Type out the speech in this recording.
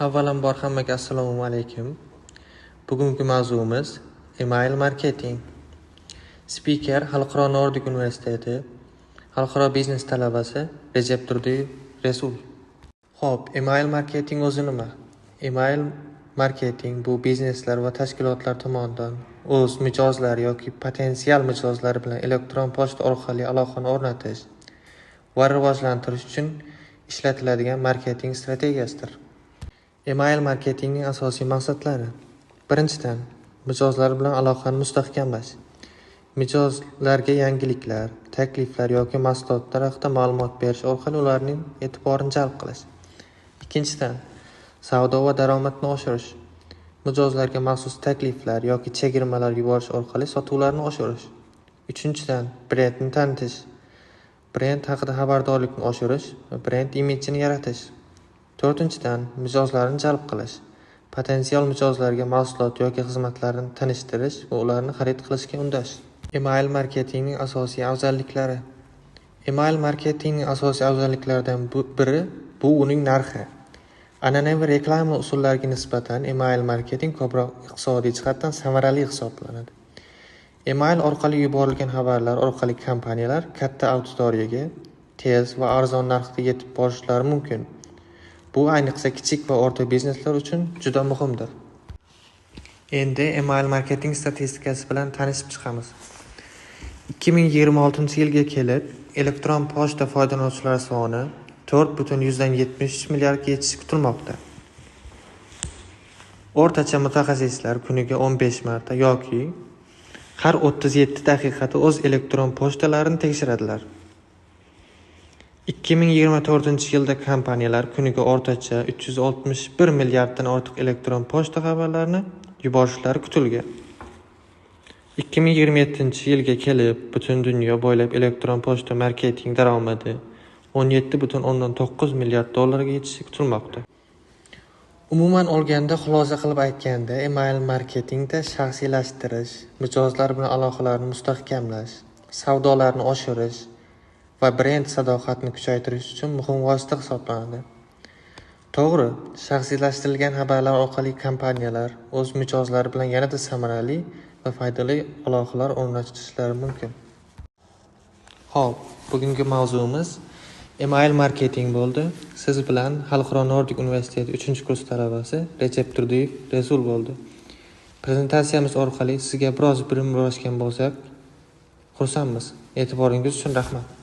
Avvalambor hammaga assalomu alaykum. Bugungi mavzuimiz email marketing. Speaker Xalqaro Nordik Universiteti xalqaro biznes talabasi Recep Turdiyev Resul. Xo'p, email marketing o'zi nima? Email marketing bu bizneslar va tashkilotlar tomonidan o'z mijozlari yoki potensial mijozlari bilan elektron pochta orqali aloqani o'rnatish va rivojlantirish uchun ishlatiladigan marketing strategiyasidir. Email marketingning asosiy maqsadlari: birinchidan, mijozlar bilan aloqani mustahkamlash. Mijozlarga yangiliklar, takliflar yoki mahsulotlar haqida ma'lumot berish orqali ularning e'tiborini jalb qilish. Ikkinchidan, savdo va daromadni oshirish. Mijozlarga maxsus takliflar yoki chegirmalar yuborish orqali sotuvlarni oshirish. Uchinchidan, brendni tanitish. Brend haqida xabardorlikni oshirish va brend imijini yaratish. To'rtinchidan, mijozlarni jalb qilish. Potensial mijozlarga mahsulot yoki xizmatlarni tanishtirish va ularni xarid qilishga undash. Email marketingning asosiy afzalliklari. Email marketingning asosiy afzalliklaridan biri bu uning narxi. An'anaviy reklama usullariga nisbatan email marketing ko'proq iqtisodiy jihatdan samarali hisoblanadi. Email orqali yuborilgan xabarlar orqali kompaniyalar katta auditoriyaga tez va arzon narxda yetib borishlari mumkin. Bu ayniqsa kichik va o'rta bizneslar uchun juda muhimdir. Endi email marketing statistikasi bilan tanishib chiqamiz. 2026-yilga kelib elektron pochta foydalanuvchilari soni 4,73 milliardga yetishi kutilmoqda. O'rtacha mutaxassislar kuniga 15 marta yoki har 37 daqiqada o'z elektron pochtalarini tekshiradilar. 2024-yilda kompaniyalar kuniga o'rtacha 361 milliarddan ortiq elektron pochta xabarlarini yuborishlari kutilgan. 2027-yilga kelib butun dunyo bo'ylab elektron pochta marketing daromadi 17,9 milliard dollarga yetishi kutilmoqda. Umuman olganda, xulosa qilib aytganda, email marketingda shaxsiylashtirish, mijozlar bilan aloqalarni mustahkamlash, savdolarni oshirish va brend sadoqatini kuchaytirish uchun muhim vosita hisoblanadi. To'g'ri, shaxsiylashtirilgan xabarlar orqali kompaniyalar o'z mijozlari bilan yanada samarali va foydali aloqalar o'rnatishlari mumkin. Xo'p, bugungi mavzuimiz email marketing bo'ldi. Siz bilan Xalqaro Nordik Universiteti 3-kurs talabasi Recep Turdiyev Resul bo'ldi. Prezentatsiyamiz orqali sizga biroz bilim ulashgan bo'lsak, xursandmiz. E'tiboringiz uchun rahmat.